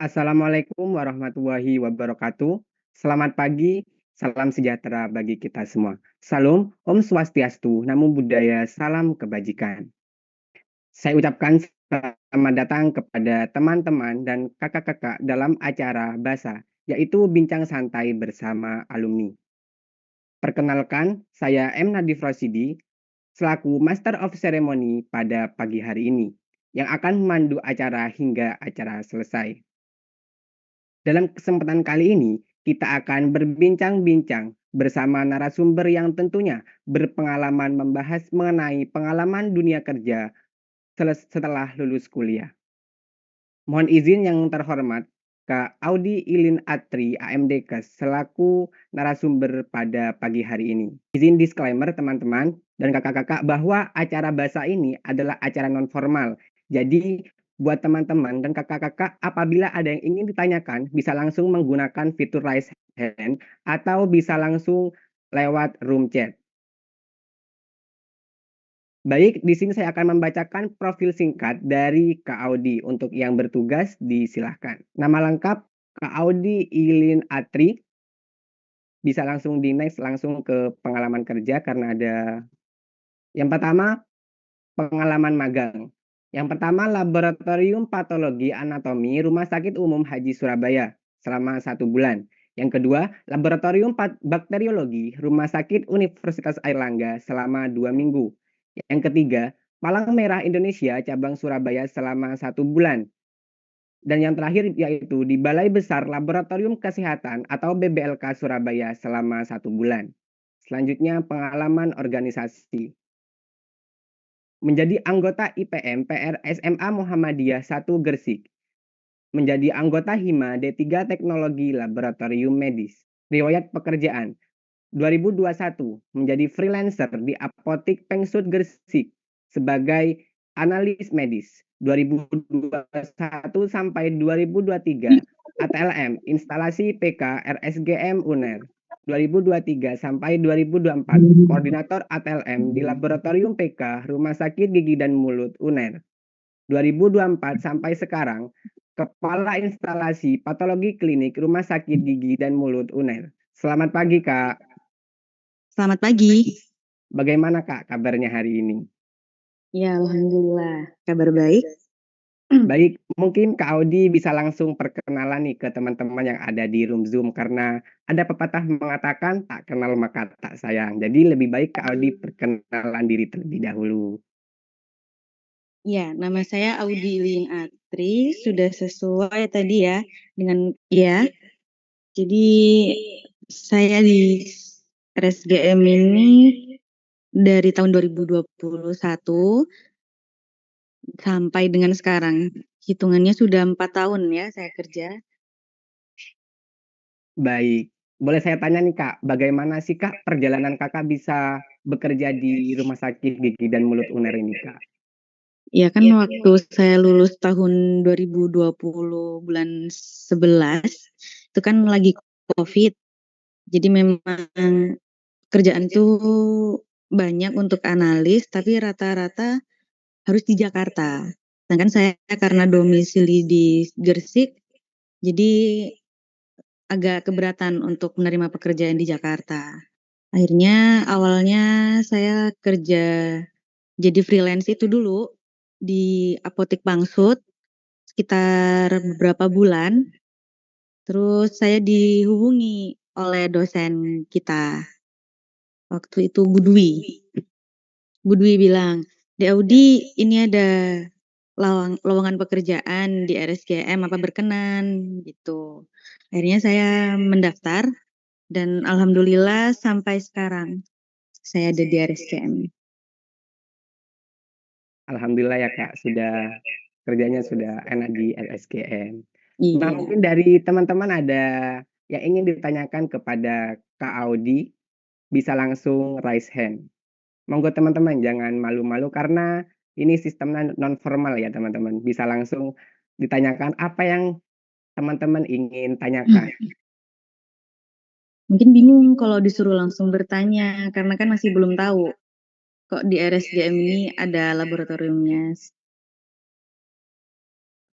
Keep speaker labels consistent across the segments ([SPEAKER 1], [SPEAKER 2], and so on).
[SPEAKER 1] Assalamualaikum warahmatullahi wabarakatuh. Selamat pagi, salam sejahtera bagi kita semua. Salam, Om Swastiastu, Namo Buddhaya, salam kebajikan. Saya ucapkan selamat datang kepada teman-teman dan kakak-kakak dalam acara BASA, yaitu Bincang Santai Bersama Alumni. Perkenalkan, saya M. Nadif Rosidi, selaku Master of Ceremony pada pagi hari ini, yang akan memandu acara hingga acara selesai. Dalam kesempatan kali ini, kita akan berbincang-bincang bersama narasumber yang tentunya berpengalaman membahas mengenai pengalaman dunia kerja setelah lulus kuliah. Mohon izin yang terhormat, Kak Audi Ilin Atri, AMDKes, selaku narasumber pada pagi hari ini. Izin disclaimer teman-teman dan kakak-kakak bahwa acara bahasa ini adalah acara non-formal. Jadi buat teman-teman dan kakak-kakak apabila ada yang ingin ditanyakan bisa langsung menggunakan fitur raise hand atau bisa langsung lewat room chat. Baik, di sini saya akan membacakan profil singkat dari Kak Audi. Untuk yang bertugas, disilahkan. Nama lengkap Kak Audi Ilin Atri. Bisa langsung di next, langsung ke pengalaman kerja karena ada yang pertama, pengalaman magang. Yang pertama, Laboratorium Patologi Anatomi Rumah Sakit Umum Haji Surabaya selama 1 bulan. Yang kedua, Laboratorium Bakteriologi Rumah Sakit Universitas Airlangga selama 2 minggu. Yang ketiga, Palang Merah Indonesia Cabang Surabaya selama 1 bulan. Dan yang terakhir yaitu di Balai Besar Laboratorium Kesehatan atau BBLK Surabaya selama 1 bulan. Selanjutnya pengalaman organisasi. Menjadi anggota IPM PR SMA Muhammadiyah 1 Gresik. Menjadi anggota HIMA D3 Teknologi Laboratorium Medis. Riwayat pekerjaan. 2021 menjadi freelancer di Apotik Pengsud Gresik sebagai analis medis. 2021 sampai 2023 ATLM instalasi PK RSGM UNER. 2023 sampai 2024 koordinator ATLM di Laboratorium PK Rumah Sakit Gigi dan Mulut UNER. 2024 sampai sekarang Kepala Instalasi Patologi Klinik Rumah Sakit Gigi dan Mulut UNER. Selamat pagi, Kak.
[SPEAKER 2] Selamat pagi.
[SPEAKER 1] Bagaimana Kak kabarnya hari ini?
[SPEAKER 2] Ya, alhamdulillah. Kabar baik.
[SPEAKER 1] Baik, mungkin Kak Audi bisa langsung perkenalan nih ke teman-teman yang ada di room Zoom karena ada pepatah mengatakan tak kenal maka tak sayang. Jadi lebih baik Kak Audi perkenalan diri terlebih dahulu.
[SPEAKER 2] Ya, nama saya Audi Lin Atri. Sudah sesuai tadi ya dengan ya. Jadi saya di RSGM ini dari tahun 2021 sampai dengan sekarang. Hitungannya sudah 4 tahun ya saya kerja.
[SPEAKER 1] Baik, boleh saya tanya nih Kak, bagaimana sih Kak perjalanan Kakak bisa bekerja di Rumah Sakit Gigi dan Mulut UNER ini Kak?
[SPEAKER 2] Ya kan waktu saya lulus tahun 2020 bulan 11 itu kan lagi COVID. Jadi memang kerjaan tuh banyak untuk analis tapi rata-rata harus di Jakarta. Sedangkan saya karena domisili di Gresik jadi agak keberatan untuk menerima pekerjaan di Jakarta. Akhirnya awalnya saya kerja jadi freelance itu dulu di Apotik Bangsud sekitar beberapa bulan. Terus saya dihubungi oleh dosen kita. Waktu itu Budwi bilang, "Dek Audi, ini ada lowongan pekerjaan di RSGM, apa berkenan?" Gitu. Akhirnya saya mendaftar dan alhamdulillah sampai sekarang saya ada di RSGM.
[SPEAKER 1] Alhamdulillah ya Kak, kerjanya sudah enak di RSGM. Nah,
[SPEAKER 2] Iya.
[SPEAKER 1] mungkin dari teman-teman ada yang ingin ditanyakan kepada Kak Audi, bisa langsung raise hand. Monggo teman-teman jangan malu-malu karena ini sistemnya non formal ya teman-teman. Bisa langsung ditanyakan apa yang teman-teman ingin tanyakan.
[SPEAKER 2] Mungkin bingung kalau disuruh langsung bertanya karena kan masih belum tahu kok di RSGM ini ada laboratoriumnya.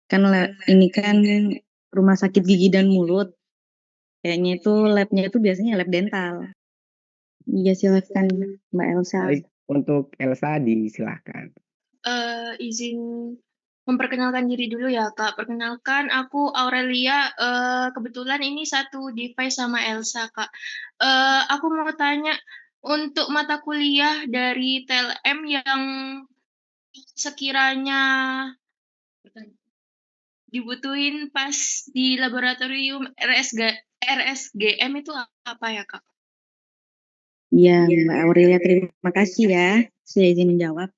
[SPEAKER 2] Kan ini kan rumah sakit gigi dan mulut. Kayaknya itu lab-nya itu biasanya lab dental. Iya, silakan Mbak Elsa.
[SPEAKER 1] Baik, untuk Elsa disilahkan.
[SPEAKER 3] Izin memperkenalkan diri dulu ya, Kak. Perkenalkan, aku Aurelia. Kebetulan ini satu device sama Elsa, Kak. Aku mau tanya, untuk mata kuliah dari TLM yang sekiranya dibutuhin pas di laboratorium RSGM itu apa ya, Kak?
[SPEAKER 2] Iya, Mbak Aurelia, terima kasih ya sudah izin menjawab.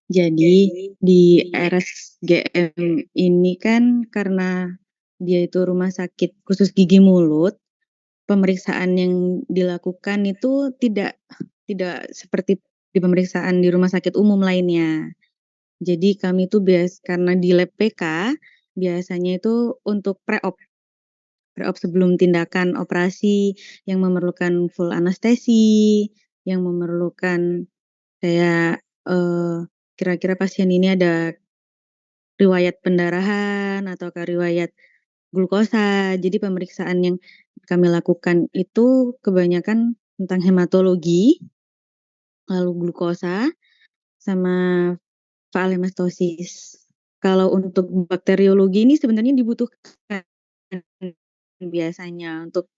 [SPEAKER 2] Jadi di RSGM ini kan karena dia itu rumah sakit khusus gigi mulut, pemeriksaan yang dilakukan itu tidak seperti di pemeriksaan di rumah sakit umum lainnya. Jadi kami itu karena di lab PK biasanya itu untuk pre-op sebelum tindakan operasi yang memerlukan full anestesi, yang memerlukan kayak kira-kira pasien ini ada riwayat pendarahan atau riwayat glukosa. Jadi pemeriksaan yang kami lakukan itu kebanyakan tentang hematologi, lalu glukosa, sama faal-hemostosis. Kalau untuk bakteriologi ini sebenarnya dibutuhkan biasanya untuk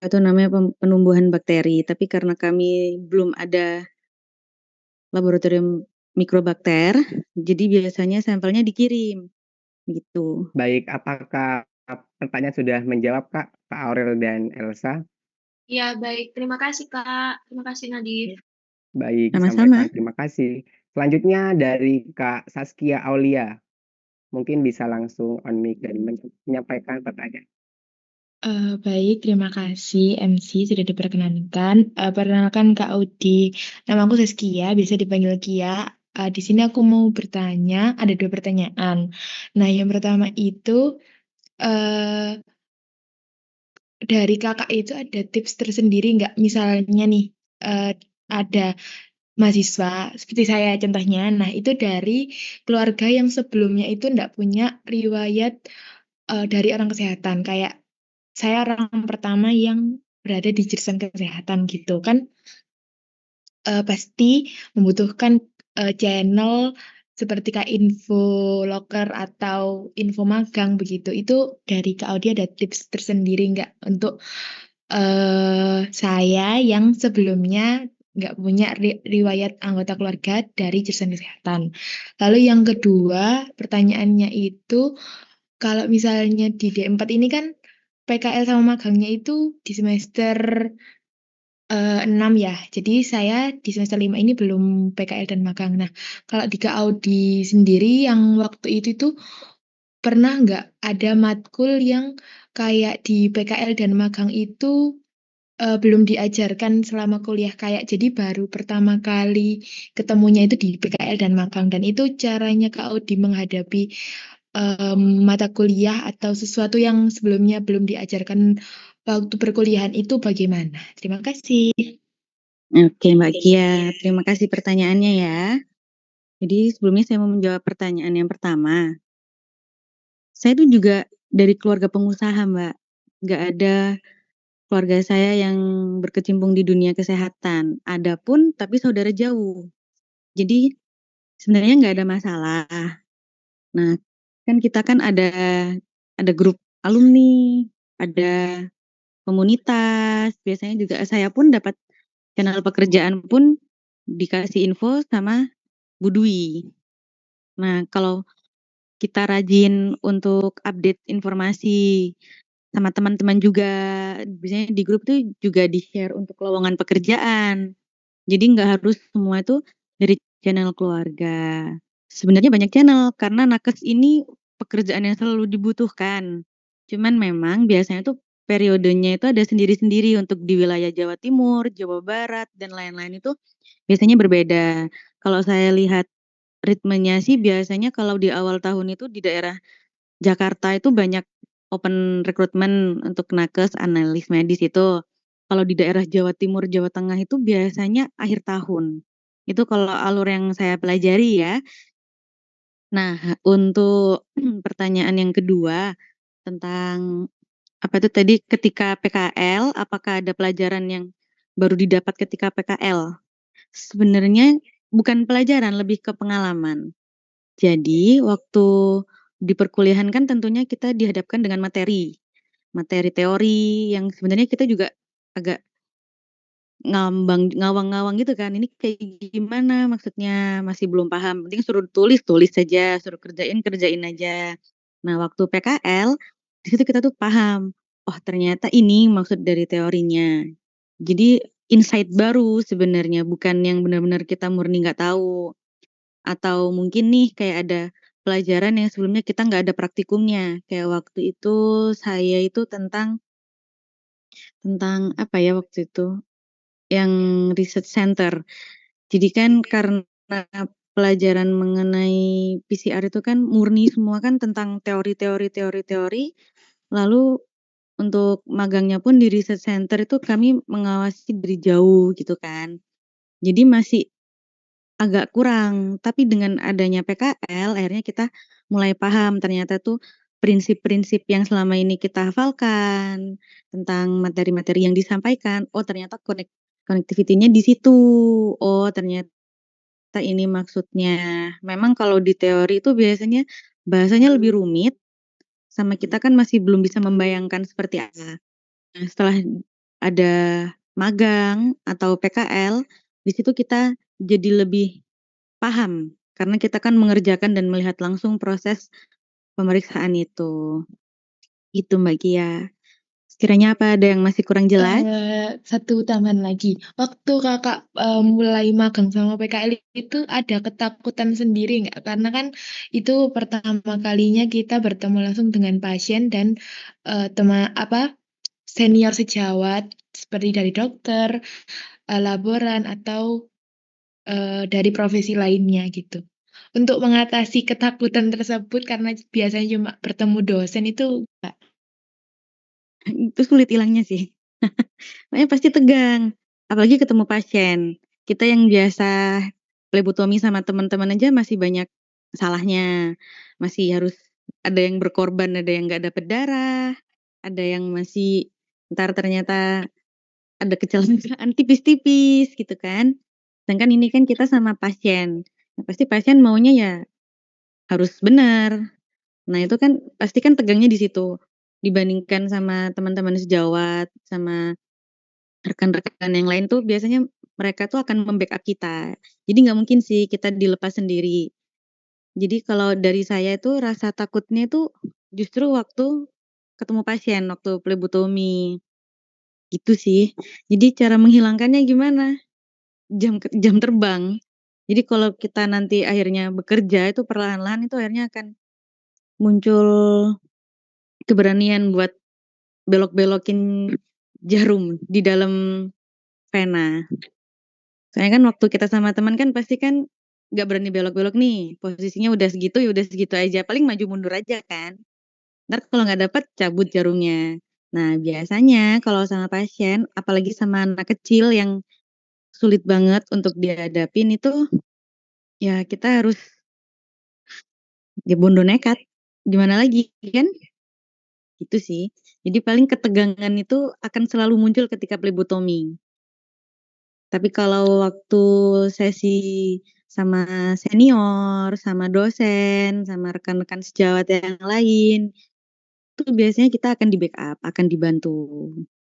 [SPEAKER 2] itu namanya penumbuhan bakteri, tapi karena kami belum ada laboratorium mikrobakter, jadi biasanya sampelnya dikirim, gitu.
[SPEAKER 1] Baik, apakah pertanyaan sudah menjawab, Kak Aurel dan Elsa?
[SPEAKER 3] Ya, baik. Terima kasih, Kak. Terima kasih, Nadif.
[SPEAKER 1] Baik,
[SPEAKER 2] Sama-sama.
[SPEAKER 1] disampaikan. Terima kasih. Selanjutnya dari Kak Saskia Aulia. Mungkin bisa langsung on mic dan menyampaikan pertanyaan.
[SPEAKER 4] Baik, terima kasih MC sudah diperkenankan. Perkenalkan Kak Audi, nama aku Saskia, bisa dipanggil Kia. Di sini aku mau bertanya, ada 2 pertanyaan. Nah, yang pertama itu, eh, dari Kakak itu ada tips tersendiri nggak? Misalnya nih, ada mahasiswa seperti saya contohnya, nah itu dari keluarga yang sebelumnya itu nggak punya riwayat dari orang kesehatan, kayak saya orang pertama yang berada di jurusan kesehatan gitu kan, pasti membutuhkan channel seperti kayak info loker atau info magang begitu. Itu dari Kak Audi ada tips tersendiri nggak untuk saya yang sebelumnya nggak punya riwayat anggota keluarga dari jurusan kesehatan. Lalu yang kedua, pertanyaannya itu, kalau misalnya di D4 ini kan PKL sama magangnya itu di semester 6 ya. Jadi saya di semester 5 ini belum PKL dan magang. Nah, kalau di Kak Audi sendiri yang waktu itu tuh pernah nggak ada matkul yang kayak di PKL dan magang itu belum diajarkan selama kuliah, kayak jadi baru pertama kali ketemunya itu di PKL dan magang, dan itu caranya Kak Audi menghadapi mata kuliah atau sesuatu yang sebelumnya belum diajarkan waktu perkuliahan itu bagaimana? Terima kasih.
[SPEAKER 2] Oke, Mbak Kia, terima kasih pertanyaannya ya. Jadi sebelumnya saya mau menjawab pertanyaan yang pertama. Saya tuh juga dari keluarga pengusaha, Mbak. Nggak ada keluarga saya yang berkecimpung di dunia kesehatan. Ada pun, tapi saudara jauh. Jadi sebenarnya nggak ada masalah. Nah, kan kita kan ada grup alumni, ada komunitas. Biasanya juga saya pun dapat channel pekerjaan pun dikasih info sama Bu Dwi. Nah, kalau kita rajin untuk update informasi sama teman-teman juga, biasanya di grup tuh juga di-share untuk lowongan pekerjaan. Jadi nggak harus semua itu dari channel keluarga. Sebenarnya banyak channel karena nakes ini pekerjaan yang selalu dibutuhkan. Cuman memang biasanya tuh periodenya itu ada sendiri-sendiri untuk di wilayah Jawa Timur, Jawa Barat, dan lain-lain itu biasanya berbeda. Kalau saya lihat ritmenya sih biasanya kalau di awal tahun itu di daerah Jakarta itu banyak open recruitment untuk nakes, analis medis itu. Kalau di daerah Jawa Timur, Jawa Tengah itu biasanya akhir tahun. Itu kalau alur yang saya pelajari ya. Nah, untuk pertanyaan yang kedua, tentang apa itu tadi ketika PKL, apakah ada pelajaran yang baru didapat ketika PKL? Sebenarnya bukan pelajaran, lebih ke pengalaman. Jadi waktu di perkuliahan kan tentunya kita dihadapkan dengan materi teori yang sebenarnya kita juga agak ngawang-ngawang gitu kan, ini kayak gimana maksudnya, masih belum paham, penting suruh tulis, tulis saja, suruh kerjain, kerjain aja. Nah, waktu PKL, di situ kita tuh paham, oh ternyata ini maksud dari teorinya. Jadi insight baru sebenarnya, bukan yang benar-benar kita murni nggak tahu. Atau mungkin nih kayak ada pelajaran yang sebelumnya kita nggak ada praktikumnya, kayak waktu itu saya itu tentang apa ya waktu itu, yang research center. Jadi kan karena pelajaran mengenai PCR itu kan murni semua kan tentang teori, lalu untuk magangnya pun di research center itu kami mengawasi dari jauh gitu kan. Jadi masih agak kurang, tapi dengan adanya PKL akhirnya kita mulai paham ternyata tuh prinsip-prinsip yang selama ini kita hafalkan tentang materi-materi yang disampaikan, oh ternyata connectivity-nya di situ. Oh ternyata ini maksudnya. Memang kalau di teori itu biasanya bahasanya lebih rumit, sama kita kan masih belum bisa membayangkan seperti apa. Nah, setelah ada magang atau PKL, di situ kita jadi lebih paham, karena kita kan mengerjakan dan melihat langsung proses pemeriksaan itu. Itu Mbak Kia. Sekiranya apa ada yang masih kurang jelas?
[SPEAKER 4] Satu tambahan lagi, waktu Kakak mulai magang sama PKL itu ada ketakutan sendiri nggak? Karena kan itu pertama kalinya kita bertemu langsung dengan pasien dan senior sejawat seperti dari dokter, laboran atau dari profesi lainnya gitu. Untuk mengatasi ketakutan tersebut karena biasanya cuma bertemu dosen itu
[SPEAKER 2] Itu sulit hilangnya sih. Makanya pasti tegang, apalagi ketemu pasien. Kita yang biasa plebotomi sama teman-teman aja masih banyak salahnya, masih harus ada yang berkorban, ada yang nggak dapet darah, ada yang masih entar ternyata ada kecelakaan tipis-tipis gitu kan. Sedangkan ini kan kita sama pasien, nah pasti pasien maunya ya harus benar. Nah itu kan pasti kan tegangnya di situ, dibandingkan sama teman-teman sejawat, sama rekan-rekan yang lain tuh biasanya mereka tuh akan membackup kita. Jadi nggak mungkin sih kita dilepas sendiri. Jadi kalau dari saya itu rasa takutnya itu justru waktu ketemu pasien, waktu plebotomi, gitu sih. Jadi cara menghilangkannya gimana? Jam terbang. Jadi kalau kita nanti akhirnya bekerja itu perlahan-lahan itu akhirnya akan muncul keberanian buat belok-belokin jarum di dalam pena. Soalnya kan waktu kita sama teman kan pasti kan nggak berani belok-belok nih, posisinya udah segitu ya udah segitu aja, paling maju mundur aja kan. Ntar kalau nggak dapet cabut jarumnya. Nah biasanya kalau sama pasien, apalagi sama anak kecil yang sulit banget untuk dihadapin itu, ya kita harus ya bondo nekat, gimana lagi kan? Gitu sih. Jadi paling ketegangan itu akan selalu muncul ketika plebotomi. Tapi kalau waktu sesi sama senior, sama dosen, sama rekan-rekan sejawat yang lain, itu biasanya kita akan di-backup, akan dibantu.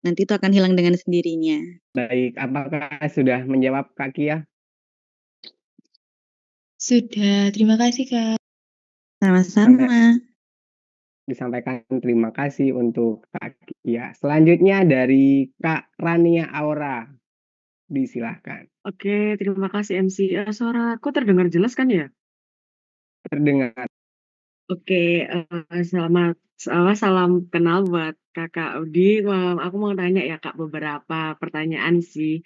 [SPEAKER 2] Nanti itu akan hilang dengan sendirinya.
[SPEAKER 1] Baik, apakah sudah menjawab Kak Kia?
[SPEAKER 4] sudah. Terima kasih Kak.
[SPEAKER 2] Sama-sama.
[SPEAKER 1] Disampaikan terima kasih untuk Kak Kia. Selanjutnya dari Kak Rania Aura. Disilahkan.
[SPEAKER 5] Oke, terima kasih MC. Suaraku terdengar jelas kan ya?
[SPEAKER 1] Terdengar.
[SPEAKER 5] Oke, salam kenal buat Kakak Audi. Aku mau tanya ya Kak beberapa pertanyaan sih.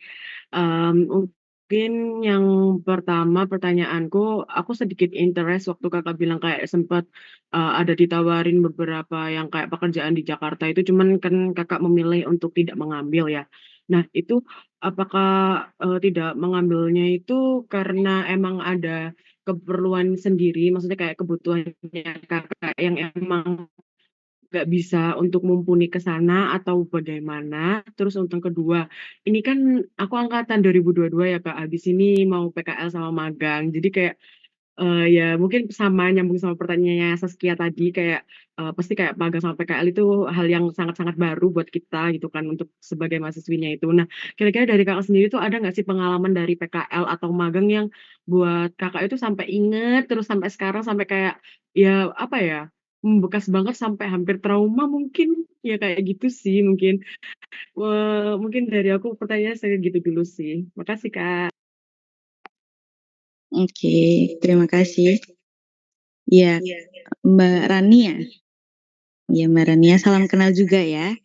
[SPEAKER 5] Mungkin yang pertama pertanyaanku, aku sedikit interest waktu Kakak bilang kayak sempat ada ditawarin beberapa yang kayak pekerjaan di Jakarta itu, cuman kan Kakak memilih untuk tidak mengambil ya. Nah, itu apakah tidak mengambilnya itu karena emang ada keperluan sendiri, maksudnya kayak kebutuhannya Kakak yang emang nggak bisa untuk mumpuni ke sana atau bagaimana? Terus untuk kedua, ini kan aku angkatan 2022 ya Kak, habis ini mau PKL sama magang. Jadi kayak ya mungkin sama nyambung sama pertanyaannya Saskia tadi kayak pasti kayak magang sama PKL itu hal yang sangat-sangat baru buat kita gitu kan untuk sebagai mahasiswinya itu. Nah, kira-kira dari Kakak sendiri tuh ada nggak sih pengalaman dari PKL atau magang yang buat Kakak itu sampai inget terus sampai sekarang sampai kayak ya apa ya membekas banget sampai hampir trauma mungkin ya kayak gitu sih mungkin. Wah, mungkin dari aku pertanyaan saya gitu dulu sih. Makasih Kak.
[SPEAKER 2] Oke, terima kasih. Ya, Mbak Rania. Ya, Mbak Rania, salam kenal juga ya.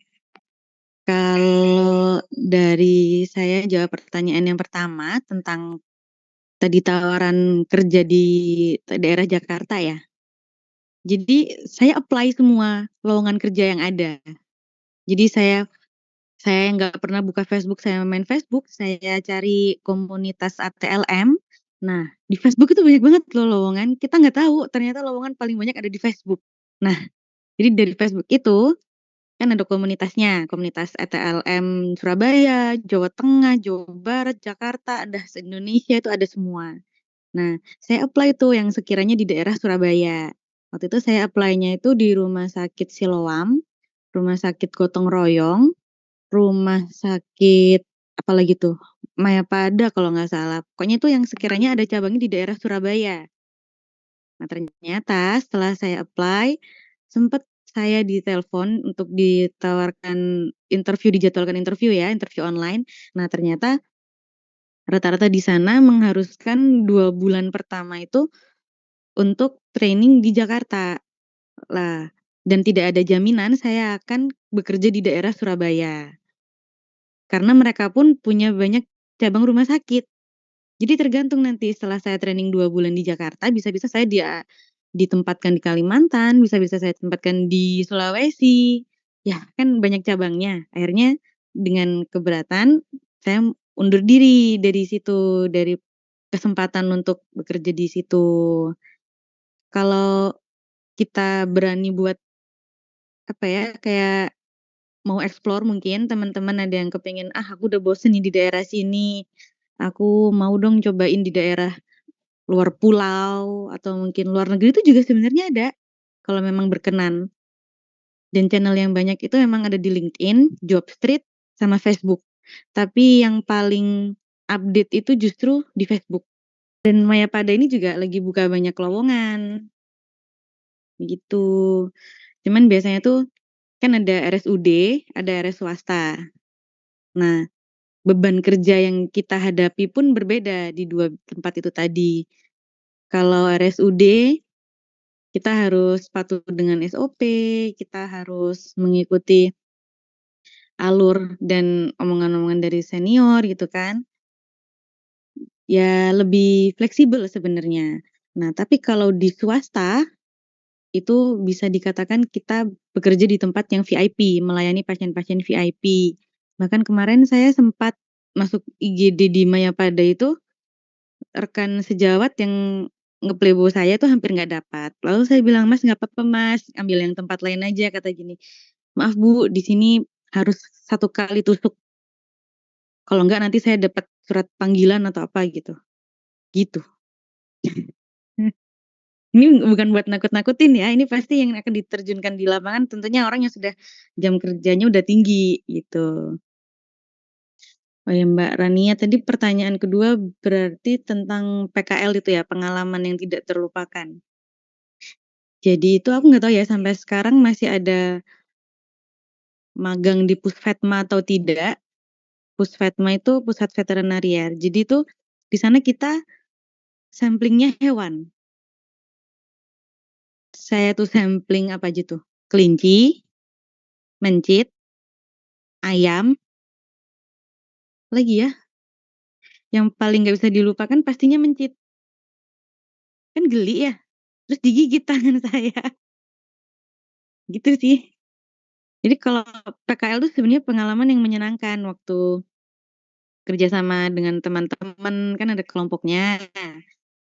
[SPEAKER 2] Kalau dari saya jawab pertanyaan yang pertama tentang tadi tawaran kerja di daerah Jakarta ya. Jadi saya apply semua lowongan kerja yang ada. Jadi saya nggak pernah buka Facebook, saya main Facebook, saya cari komunitas ATLM. Nah, di Facebook itu banyak banget loh lowongan. Kita nggak tahu ternyata lowongan paling banyak ada di Facebook. Nah, jadi dari Facebook itu kan ada komunitasnya, komunitas ATLM Surabaya, Jawa Tengah, Jawa Barat, Jakarta, ada se-Indonesia itu ada semua. Nah, saya apply tuh yang sekiranya di daerah Surabaya. Waktu itu saya apply-nya itu di Rumah Sakit Siloam, Rumah Sakit Gotong Royong, Rumah Sakit apalagi tuh, Mayapada kalau nggak salah. Pokoknya itu yang sekiranya ada cabangnya di daerah Surabaya. Nah, ternyata setelah saya apply, sempat saya ditelepon untuk dijadwalkan interview ya, interview online. Nah, ternyata rata-rata di sana mengharuskan 2 bulan pertama itu untuk training di Jakarta. Lah, dan tidak ada jaminan saya akan bekerja di daerah Surabaya. Karena mereka pun punya banyak cabang rumah sakit. Jadi tergantung nanti setelah saya training 2 bulan di Jakarta, bisa-bisa saya ditempatkan di Kalimantan, bisa-bisa saya tempatkan di Sulawesi. Ya, kan banyak cabangnya. Akhirnya dengan keberatan, saya undur diri dari situ, dari kesempatan untuk bekerja di situ. Kalau kita berani buat, apa ya, kayak mau explore mungkin teman-teman ada yang kepengen, "Ah, aku udah bosen nih di daerah sini. Aku mau dong cobain di daerah luar pulau atau mungkin luar negeri," itu juga sebenarnya ada, kalau memang berkenan. Dan channel yang banyak itu memang ada di LinkedIn, Jobstreet, sama Facebook. Tapi yang paling update itu justru di Facebook. Dan Mayapada ini juga lagi buka banyak lowongan, gitu. Cuman biasanya tuh kan ada RSUD, ada RS swasta. Nah, beban kerja yang kita hadapi pun berbeda di 2 tempat itu tadi. Kalau RSUD, kita harus patuh dengan SOP, kita harus mengikuti alur dan omongan-omongan dari senior gitu kan. Ya lebih fleksibel sebenarnya. Nah, tapi kalau di swasta, itu bisa dikatakan kita bekerja di tempat yang VIP, melayani pasien-pasien VIP. Bahkan kemarin saya sempat masuk IGD di Mayapada itu, rekan sejawat yang nge-playbo saya tuh hampir nggak dapat. Lalu saya bilang, "Mas, nggak apa-apa Mas, ambil yang tempat lain aja," kata gini. "Maaf Bu, di sini harus 1 kali tusuk, kalau enggak nanti saya dapat surat panggilan atau apa," gitu. Gitu. Ini bukan buat nakut-nakutin ya, ini pasti yang akan diterjunkan di lapangan tentunya orang yang sudah jam kerjanya udah tinggi, gitu. Oh ya Mbak Rania, tadi pertanyaan kedua berarti tentang PKL itu ya, pengalaman yang tidak terlupakan. Jadi itu aku nggak tahu ya sampai sekarang masih ada magang di Pusvetma atau tidak. Pusvetma itu Pusat Veterinarian. Jadi itu di sana kita samplingnya hewan. Saya tuh sampling apa aja tuh? Kelinci, mencit, ayam, lagi ya, yang paling nggak bisa dilupakan pastinya mencit. Kan geli ya, terus digigit tangan saya. Gitu sih. Jadi kalau PKL tuh sebenarnya pengalaman yang menyenangkan waktu kerja sama dengan teman-teman, kan ada kelompoknya.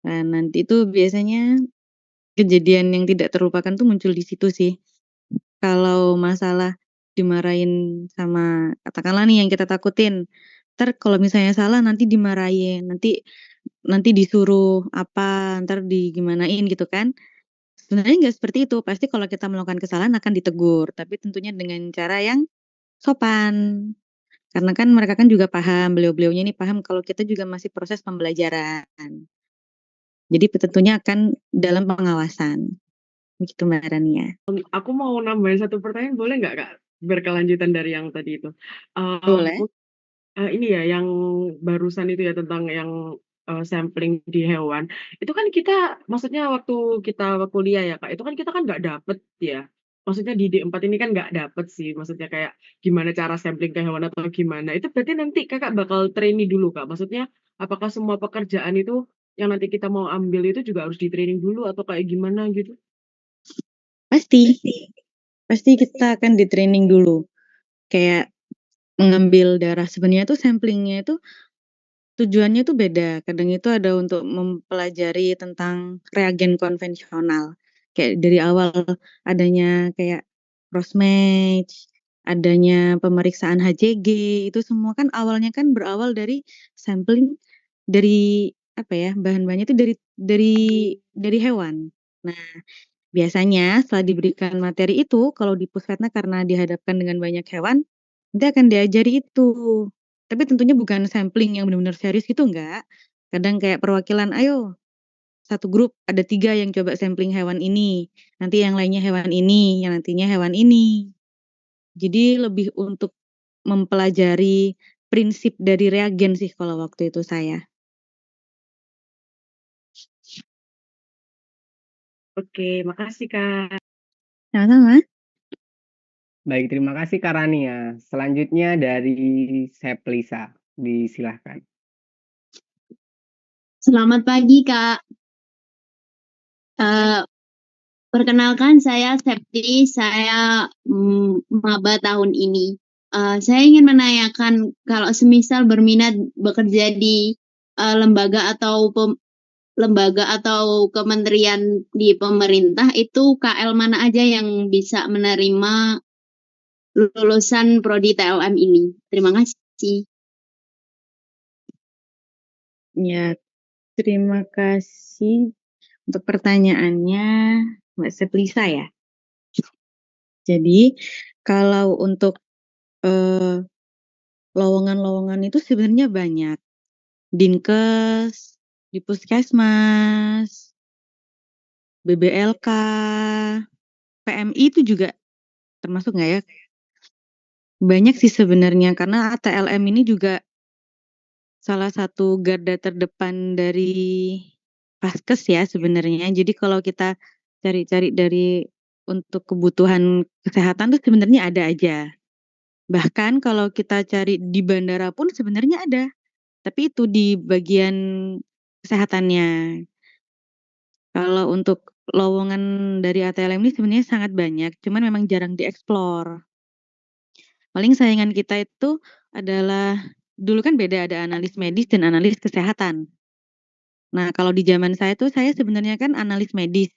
[SPEAKER 2] Nah, nanti itu biasanya kejadian yang tidak terlupakan tuh muncul di situ sih. kalau masalah dimarahin sama katakanlah nih yang kita takutin, entar kalau misalnya salah nanti dimarahin, nanti disuruh apa, entar digimanain gitu kan. Sebenarnya nggak seperti itu, pasti kalau kita melakukan kesalahan akan ditegur, tapi tentunya dengan cara yang sopan. Karena kan mereka kan juga paham, beliau-beliaunya ini paham kalau kita juga masih proses pembelajaran. Jadi tentunya akan dalam pengawasan. Begitu Mbak Rania.
[SPEAKER 5] Aku mau nambahin satu pertanyaan boleh nggak Kak? Berkelanjutan dari yang tadi itu.
[SPEAKER 2] Boleh.
[SPEAKER 5] Ini ya yang barusan itu ya tentang yang sampling di hewan. Itu kan kita maksudnya waktu kita kuliah ya Kak, itu kan kita kan nggak dapet ya. Maksudnya di D4 ini kan nggak dapet sih, maksudnya kayak gimana cara sampling ke hewan atau gimana. Itu berarti nanti Kakak bakal training dulu Kak. Maksudnya apakah semua pekerjaan itu yang nanti kita mau ambil itu juga harus di-training dulu atau kayak gimana gitu?
[SPEAKER 2] Pasti kita akan di-training dulu. Kayak mengambil darah sebenarnya tuh samplingnya itu tujuannya tuh beda. Kadang itu ada untuk mempelajari tentang reagen konvensional. Kayak dari awal adanya kayak cross match, adanya pemeriksaan HCG, itu semua kan awalnya kan berawal dari sampling dari apa ya, bahan-bahannya itu dari hewan. Nah, biasanya setelah diberikan materi itu, kalau di Puskesmas karena dihadapkan dengan banyak hewan, nanti akan diajari itu. Tapi tentunya bukan sampling yang benar-benar serius gitu enggak. Kadang kayak perwakilan, "Ayo, satu grup ada 3 yang coba sampling hewan ini, nanti yang lainnya hewan ini, yang nantinya hewan ini." Jadi lebih untuk mempelajari prinsip dari reagen sih kalau waktu itu saya.
[SPEAKER 5] Oke, makasih Kak.
[SPEAKER 2] Sama-sama.
[SPEAKER 1] Baik, terima kasih Kak Rania. Selanjutnya dari Seplisa, disilahkan.
[SPEAKER 6] Selamat pagi, Kak. Perkenalkan saya Septi, saya maba tahun ini. Saya ingin menanyakan kalau semisal berminat bekerja di lembaga atau kementerian di pemerintah, itu KL mana aja yang bisa menerima lulusan prodi TLM ini? Terima kasih.
[SPEAKER 2] Ya, terima kasih untuk pertanyaannya Mbak Seplisa ya. Jadi kalau untuk lowongan-lowongan itu sebenarnya banyak. Dinkes, di Puskesmas, BBLK, PMI itu juga termasuk nggak ya? Banyak sih sebenarnya karena TLM ini juga salah satu garda terdepan dari Paskes ya sebenarnya. Jadi kalau kita cari-cari dari untuk kebutuhan kesehatan tuh sebenarnya ada aja. Bahkan kalau kita cari di bandara pun sebenarnya ada. Tapi itu di bagian kesehatannya. Kalau untuk lowongan dari ATLM ini sebenarnya sangat banyak, cuman memang jarang dieksplor. Paling saingan kita itu adalah dulu kan beda ada analis medis dan analis kesehatan. Nah, kalau di zaman saya tuh saya sebenarnya kan analis medis.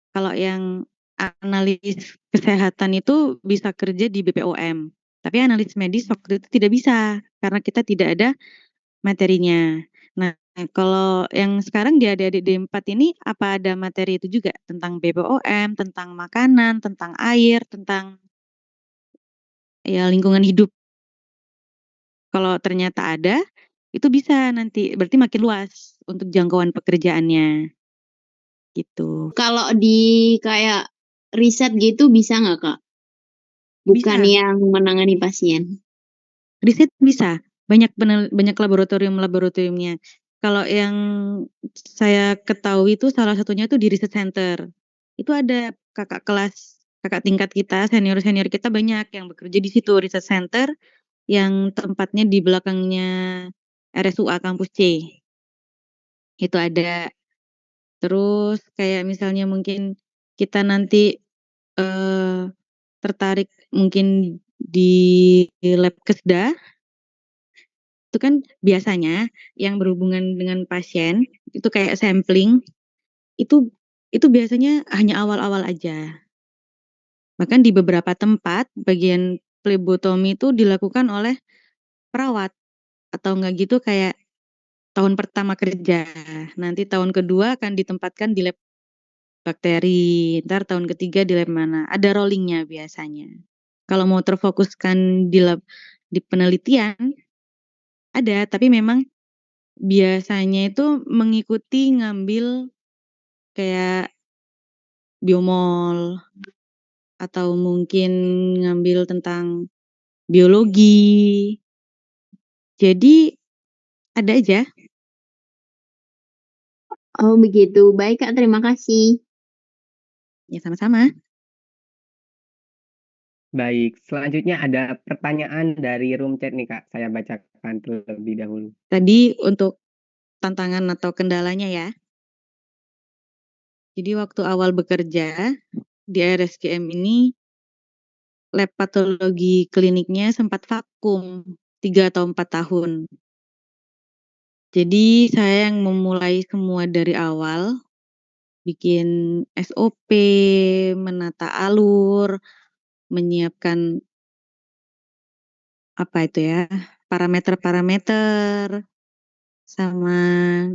[SPEAKER 2] Kalau yang analis kesehatan itu bisa kerja di BPOM. Tapi analis medis waktu itu tidak bisa karena kita tidak ada materinya. Nah, kalau yang sekarang di adik-adik D4 ini apa ada materi itu juga tentang BPOM, tentang makanan, tentang air, tentang ya lingkungan hidup. Kalau ternyata ada, itu bisa nanti berarti makin luas untuk jangkauan pekerjaannya. Gitu.
[SPEAKER 6] Kalau di kayak riset gitu bisa nggak, Kak? Bukan
[SPEAKER 2] Bisa.
[SPEAKER 6] yang menangani pasien.
[SPEAKER 2] Riset bisa, banyak laboratoriumnya. Kalau yang saya ketahui itu salah satunya tuh di research center. Itu ada kakak tingkat kita, senior-senior kita banyak yang bekerja di situ research center yang tempatnya di belakangnya RSUA Kampus C. Itu ada. Terus kayak misalnya mungkin kita nanti tertarik mungkin di lab Kesda. Itu kan biasanya yang berhubungan dengan pasien, itu kayak sampling, itu biasanya hanya awal-awal aja. Bahkan di beberapa tempat bagian plebotomi itu dilakukan oleh perawat atau enggak gitu kayak tahun pertama kerja, nanti tahun kedua akan ditempatkan di lab bakteri, ntar tahun ketiga di lab mana, ada rollingnya biasanya. Kalau mau terfokuskan di lab di penelitian ada, tapi memang biasanya itu mengikuti ngambil kayak biomol atau mungkin ngambil tentang biologi. Jadi ada aja.
[SPEAKER 6] Oh begitu. Baik Kak, terima kasih.
[SPEAKER 2] Ya sama-sama.
[SPEAKER 1] Baik, selanjutnya ada pertanyaan dari room chat nih Kak, saya bacakan terlebih dahulu.
[SPEAKER 2] Tadi untuk tantangan atau kendalanya ya. Jadi waktu awal bekerja di RSGM ini lab patologi kliniknya sempat vakum 3 atau 4 tahun. Jadi saya yang memulai semua dari awal, bikin SOP, menata alur, menyiapkan apa itu ya, parameter-parameter, sama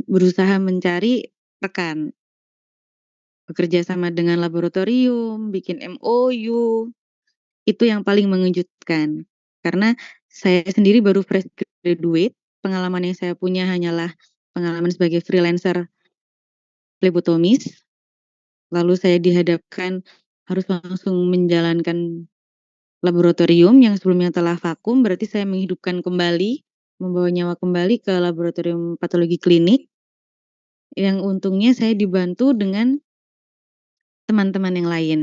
[SPEAKER 2] berusaha mencari rekan. Bekerja sama dengan laboratorium, bikin MOU, itu yang paling mengejutkan. Karena saya sendiri baru fresh graduate, pengalaman yang saya punya hanyalah pengalaman sebagai freelancer plebotomis, lalu saya dihadapkan harus langsung menjalankan laboratorium yang sebelumnya telah vakum, berarti saya menghidupkan kembali, membawa nyawa kembali ke laboratorium patologi klinik, yang untungnya saya dibantu dengan teman-teman yang lain.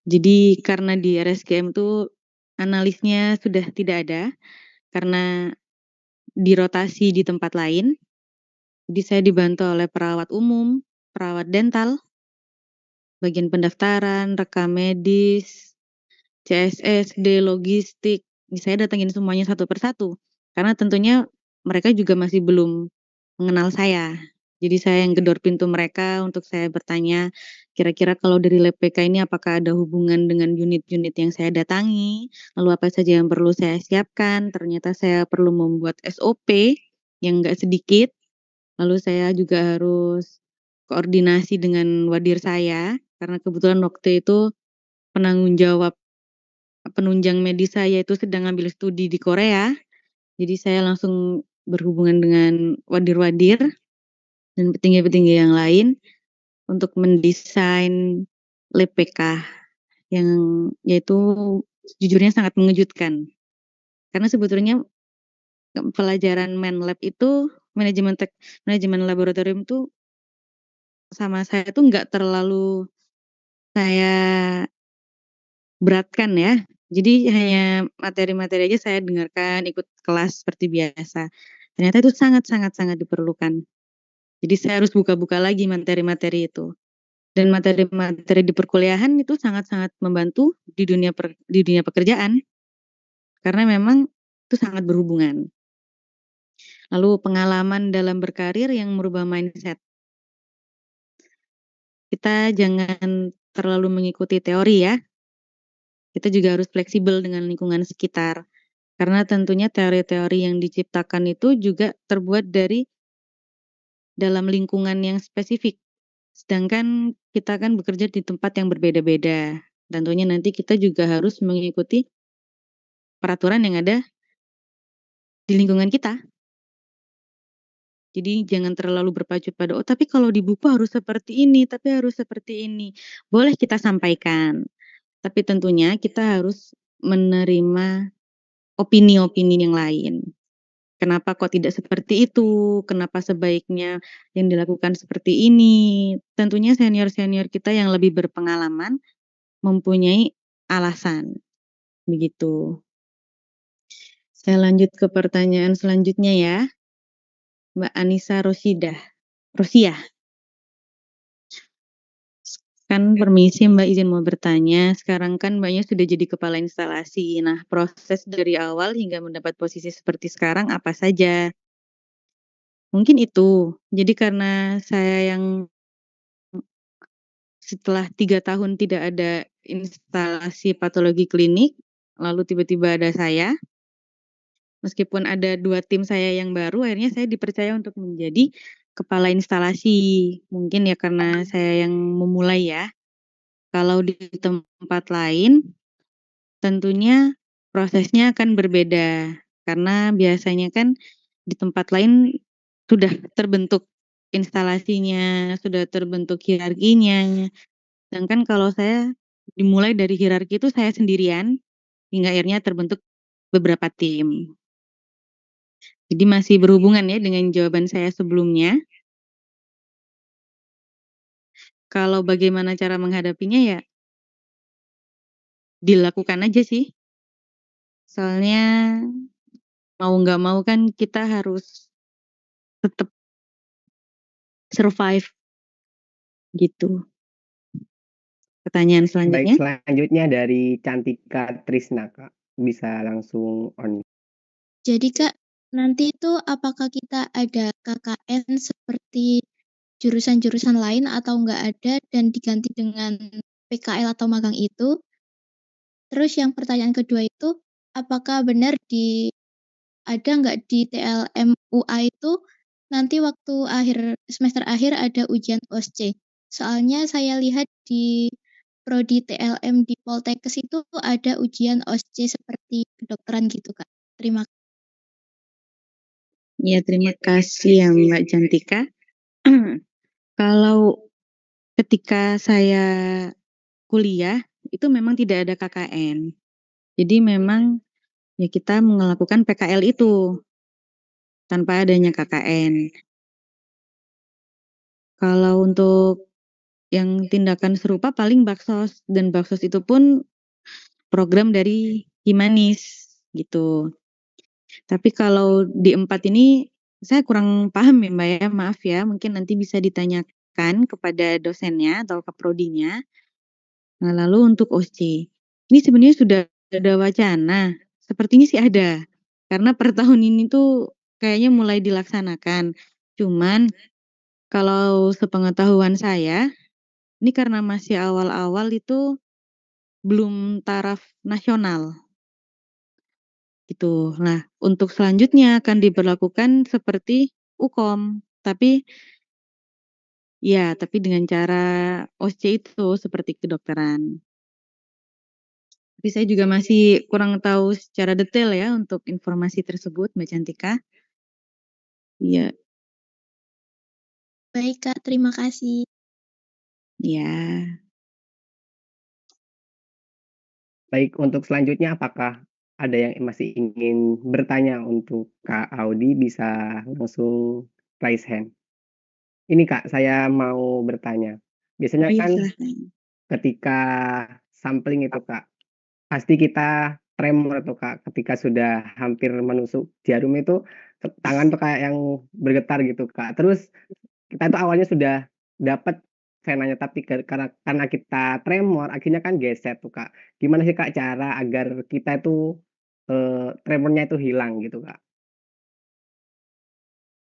[SPEAKER 2] Jadi karena di RSGM tuh analisnya sudah tidak ada, karena dirotasi di tempat lain, jadi saya dibantu oleh perawat umum, perawat dental, bagian pendaftaran, rekam medis, CSSD, logistik, saya datengin semuanya satu persatu, karena tentunya mereka juga masih belum mengenal saya. Jadi saya yang gedor pintu mereka untuk saya bertanya, kira-kira kalau dari lab PK ini apakah ada hubungan dengan unit-unit yang saya datangi, lalu apa saja yang perlu saya siapkan, ternyata saya perlu membuat SOP yang enggak sedikit, lalu saya juga harus koordinasi dengan wadir saya, karena kebetulan waktu itu penanggung jawab penunjang medis saya itu sedang ngambil studi di Korea, jadi saya langsung berhubungan dengan wadir-wadir dan petinggi-petinggi yang lain untuk mendesain lab PK yang yaitu sejujurnya sangat mengejutkan. Karena sebetulnya pelajaran Menlab itu manajemen laboratorium tuh sama saya tuh nggak terlalu saya beratkan ya. Jadi hanya materi-materi aja saya dengarkan, ikut kelas seperti biasa. Ternyata itu sangat diperlukan. Jadi saya harus buka-buka lagi materi-materi itu. Dan materi-materi di perkuliahan itu sangat-sangat membantu di dunia pekerjaan. Karena memang itu sangat berhubungan. Lalu pengalaman dalam berkarir yang merubah mindset. Kita jangan terlalu mengikuti teori ya. Kita juga harus fleksibel dengan lingkungan sekitar. Karena tentunya teori-teori yang diciptakan itu juga terbuat dari dalam lingkungan yang spesifik. Sedangkan kita kan bekerja di tempat yang berbeda-beda. Tentunya nanti kita juga harus mengikuti peraturan yang ada di lingkungan kita. Jadi jangan terlalu berpacu pada, oh tapi kalau di buku harus seperti ini, tapi harus seperti ini. Boleh kita sampaikan, tapi tentunya kita harus menerima opini-opini yang lain. Kenapa kok tidak seperti itu? Kenapa sebaiknya yang dilakukan seperti ini? Tentunya senior-senior kita yang lebih berpengalaman mempunyai alasan. Begitu. Saya lanjut ke pertanyaan selanjutnya ya. Mbak Anissa Rosiah. Kan permisi Mbak, izin mau bertanya, sekarang kan Mbaknya sudah jadi kepala instalasi. Nah, proses dari awal hingga mendapat posisi seperti sekarang apa saja? Mungkin itu. Jadi karena saya yang setelah 3 tahun tidak ada instalasi patologi klinik, lalu tiba-tiba ada saya. Meskipun ada 2 tim saya yang baru, akhirnya saya dipercaya untuk menjadi kepala instalasi. Mungkin ya karena saya yang memulai ya. Kalau di tempat lain, tentunya prosesnya akan berbeda. Karena biasanya kan di tempat lain sudah terbentuk instalasinya, sudah terbentuk hierarkinya. Sedangkan kalau saya dimulai dari hierarki itu saya sendirian, hingga akhirnya terbentuk beberapa tim. Jadi masih berhubungan ya dengan jawaban saya sebelumnya. Kalau bagaimana cara menghadapinya ya dilakukan aja sih. Soalnya mau nggak mau kan kita harus tetap survive gitu. Pertanyaan
[SPEAKER 1] Baik,
[SPEAKER 2] selanjutnya.
[SPEAKER 1] selanjutnya dari Cantika Trisna, Kak. Bisa langsung on.
[SPEAKER 7] Jadi Kak, nanti itu apakah kita ada KKN seperti jurusan-jurusan lain atau nggak ada dan diganti dengan PKL atau magang itu? Terus yang pertanyaan kedua itu, apakah benar ada nggak di TLM UA itu nanti waktu semester akhir ada ujian OSCE? Soalnya saya lihat di prodi TLM di Poltekkes itu ada ujian OSCE seperti kedokteran gitu Kak. Terima kasih.
[SPEAKER 2] Ya, terima kasih ya Mbak Cantika. Kalau ketika saya kuliah, itu memang tidak ada KKN. Jadi memang ya kita melakukan PKL itu tanpa adanya KKN. Kalau untuk yang tindakan serupa paling Baksos, dan Baksos itu pun program dari Himanis gitu. Tapi kalau di 4 ini saya kurang paham ya Mbak ya, maaf ya, mungkin nanti bisa ditanyakan kepada dosennya atau ke prodinya. Nah, lalu untuk OSCE, ini sebenarnya sudah ada wacana, sepertinya sih ada. Karena per tahun ini tuh kayaknya mulai dilaksanakan. Cuman kalau sepengetahuan saya, ini karena masih awal-awal itu belum taraf nasional. Gitu. Nah, untuk selanjutnya akan diberlakukan seperti UKOM, tapi dengan cara OSCE itu seperti kedokteran. Tapi saya juga masih kurang tahu secara detail ya untuk informasi tersebut, Mbak Cantika. Iya.
[SPEAKER 7] Baik Kak, terima kasih.
[SPEAKER 2] Ya.
[SPEAKER 1] Baik, untuk selanjutnya apakah ada yang masih ingin bertanya untuk Kak Audi, bisa langsung raise hand. Ini Kak, saya mau bertanya. Biasanya
[SPEAKER 2] Iya,
[SPEAKER 1] kan
[SPEAKER 2] silahkan.
[SPEAKER 1] ketika sampling itu Kak, pasti kita tremor tuh Kak, ketika sudah hampir menusuk jarum itu tangan tuh kayak yang bergetar gitu Kak. Terus kita tuh awalnya sudah dapat venanya, tapi karena kita tremor akhirnya kan geser tuh Kak. Gimana sih Kak cara agar kita itu tremornya itu hilang gitu Kak?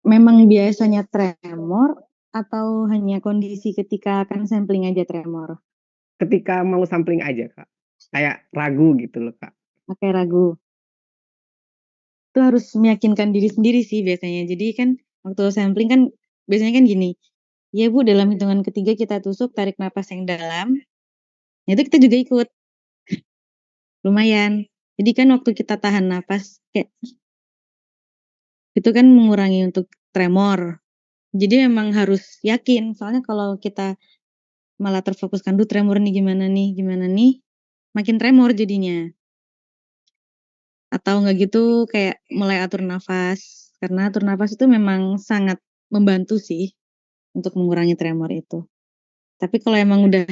[SPEAKER 2] Memang biasanya tremor atau hanya kondisi ketika akan sampling aja tremor?
[SPEAKER 1] Ketika mau sampling aja Kak, kayak ragu gitu loh Kak.
[SPEAKER 2] Oke, ragu. Itu harus meyakinkan diri sendiri sih biasanya. Jadi kan waktu sampling kan biasanya kan gini, "Ya Bu, dalam hitungan ketiga kita tusuk, tarik napas yang dalam." Nah, itu kita juga ikut. Lumayan. Jadi kan waktu kita tahan napas kayak itu kan mengurangi untuk tremor. Jadi memang harus yakin, soalnya kalau kita malah terfokuskan, "Duh tremor nih, gimana nih," makin tremor jadinya. Atau enggak gitu kayak mulai atur nafas, karena atur nafas itu memang sangat membantu sih untuk mengurangi tremor itu. Tapi kalau emang udah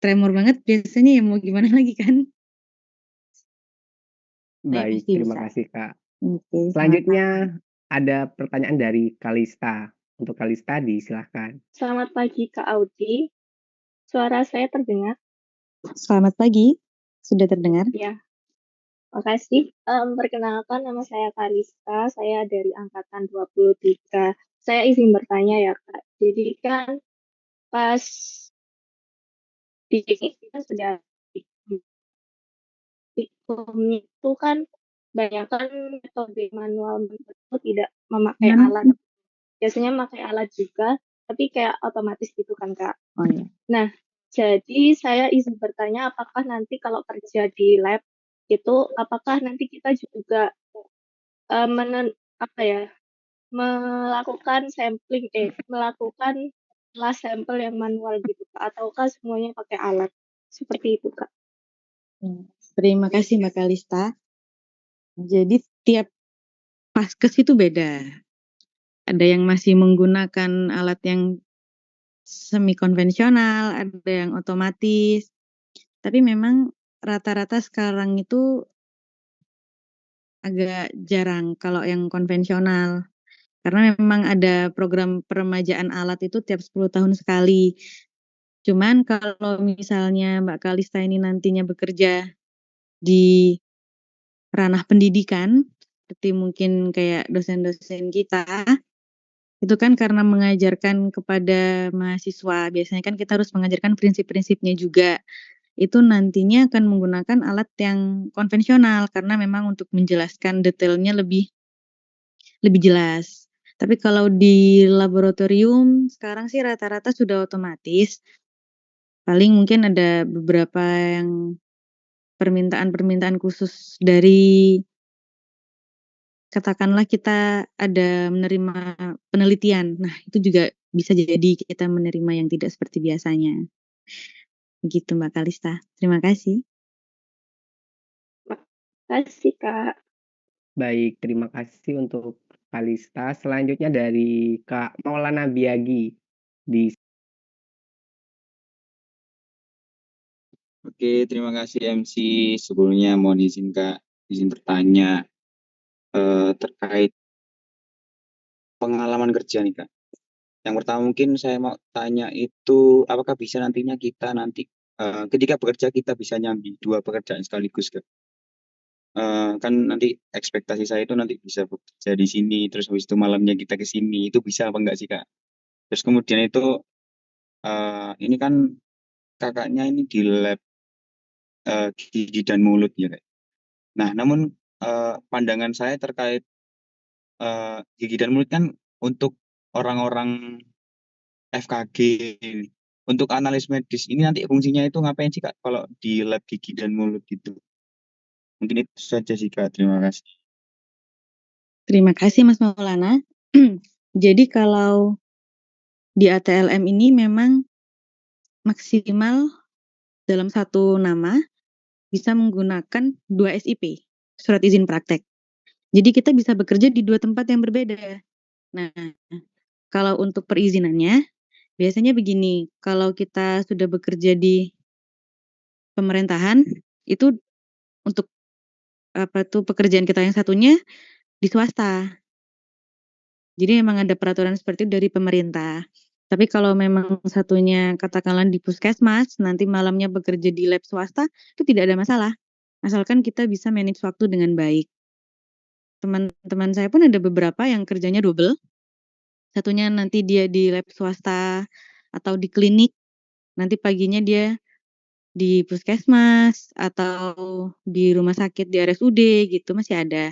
[SPEAKER 2] tremor banget biasanya ya mau gimana lagi kan? Saya
[SPEAKER 1] Baik,
[SPEAKER 2] pasti
[SPEAKER 1] terima
[SPEAKER 2] bisa.
[SPEAKER 1] kasih Kak.
[SPEAKER 2] Oke, selamat
[SPEAKER 1] Selanjutnya ada pertanyaan dari Kalista. Untuk Kalista disilahkan.
[SPEAKER 8] Selamat pagi Kak Audi. Suara saya terdengar?
[SPEAKER 2] Selamat pagi, sudah terdengar?
[SPEAKER 8] Ya, makasih. Perkenalkan nama saya Kalista, saya dari angkatan 23. Saya izin bertanya ya Kak. Jadi kan pas di kan sudah praktikumnya itu kan banyak kan metode manual itu tidak memakai alat. Biasanya memakai alat juga, tapi kayak otomatis gitu kan, Kak.
[SPEAKER 2] Oh ya.
[SPEAKER 8] Nah, jadi saya izin bertanya apakah nanti kalau kerja di lab itu apakah nanti kita juga melakukan sampling melakukan kelas sampel yang manual gitu Kak, ataukah semuanya pakai alat? Seperti itu, Kak.
[SPEAKER 2] Terima kasih Mbak Kalista. Jadi tiap paskes itu beda. Ada yang masih menggunakan alat yang semi konvensional, ada yang otomatis. Tapi memang rata-rata sekarang itu agak jarang kalau yang konvensional. Karena memang ada program peremajaan alat itu tiap 10 tahun sekali. Cuman kalau misalnya Mbak Kalista ini nantinya bekerja di ranah pendidikan, seperti mungkin kayak dosen-dosen kita, itu kan karena mengajarkan kepada mahasiswa, biasanya kan kita harus mengajarkan prinsip-prinsipnya juga. Itu nantinya akan menggunakan alat yang konvensional karena memang untuk menjelaskan detailnya lebih jelas. Tapi kalau di laboratorium sekarang sih rata-rata sudah otomatis. Paling mungkin ada beberapa yang permintaan-permintaan khusus dari katakanlah kita ada menerima penelitian. Nah, itu juga bisa jadi kita menerima yang tidak seperti biasanya. Begitu Mbak Kalista. Terima kasih.
[SPEAKER 8] Kasih, Kak.
[SPEAKER 1] Baik, terima kasih untuk Kalista. Selanjutnya dari Kak Maulana Biagi.
[SPEAKER 9] Oke, terima kasih MC. Sebelumnya mohon izin Kak, izin bertanya terkait pengalaman kerja nih Kak. Yang pertama mungkin saya mau tanya itu apakah bisa nantinya kita nanti ketika bekerja kita bisa nyambi 2 pekerjaan sekaligus Kak. Kan nanti ekspektasi saya itu nanti bisa bekerja di sini, terus habis itu malamnya kita ke sini, itu bisa apa enggak sih Kak? Terus kemudian itu ini kan kakaknya ini di lab gigi dan mulut ya Kak. Nah, namun pandangan saya terkait gigi dan mulut kan untuk orang-orang FKG, untuk analis medis ini nanti fungsinya itu ngapain sih Kak kalau di lab gigi dan mulut gitu? Mungkin itu saja sih Kak, terima kasih.
[SPEAKER 2] Terima kasih Mas Maulana. Jadi kalau di ATLM ini memang maksimal dalam satu nama bisa menggunakan 2 SIP, surat izin praktek. Jadi kita bisa bekerja di 2 tempat yang berbeda. Nah, kalau untuk perizinannya biasanya begini, kalau kita sudah bekerja di pemerintahan itu untuk pekerjaan kita yang satunya di swasta. Jadi memang ada peraturan seperti itu dari pemerintah. Tapi kalau memang satunya katakanlah di puskesmas, nanti malamnya bekerja di lab swasta, itu tidak ada masalah. Asalkan kita bisa manage waktu dengan baik. Teman-teman saya pun ada beberapa yang kerjanya double. Satunya nanti dia di lab swasta atau di klinik, nanti paginya dia di puskesmas atau di rumah sakit di RSUD gitu masih ada.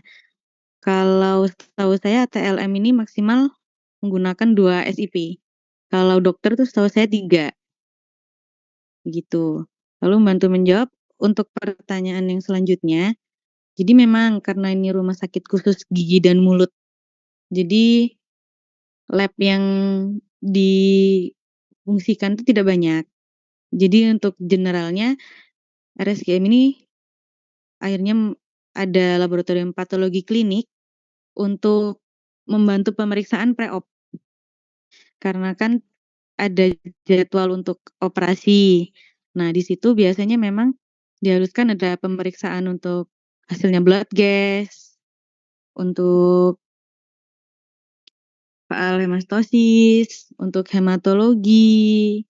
[SPEAKER 2] Kalau setahu saya TLM ini maksimal menggunakan 2 SIP. Kalau dokter tuh setahu saya 3. Gitu. Lalu membantu menjawab untuk pertanyaan yang selanjutnya. Jadi memang karena ini rumah sakit khusus gigi dan mulut. Jadi lab yang difungsikan itu tidak banyak. Jadi untuk generalnya RSGM ini akhirnya ada laboratorium patologi klinik untuk membantu pemeriksaan pre-op. Karena kan ada jadwal untuk operasi. Nah, di situ biasanya memang diharuskan ada pemeriksaan untuk hasilnya blood gas, untuk faal hemastosis, untuk hematologi.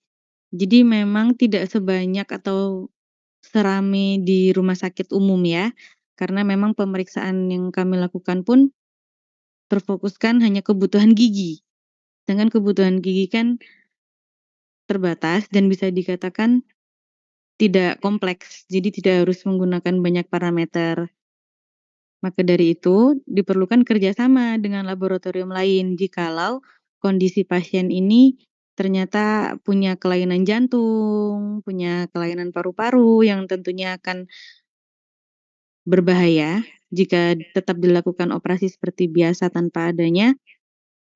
[SPEAKER 2] Jadi memang tidak sebanyak atau serame di rumah sakit umum ya. Karena memang pemeriksaan yang kami lakukan pun terfokuskan hanya kebutuhan gigi. Sedangkan kebutuhan gigi kan terbatas dan bisa dikatakan tidak kompleks, jadi tidak harus menggunakan banyak parameter. Maka dari itu, diperlukan kerjasama dengan laboratorium lain jikalau kondisi pasien ini ternyata punya kelainan jantung, punya kelainan paru-paru yang tentunya akan berbahaya jika tetap dilakukan operasi seperti biasa tanpa adanya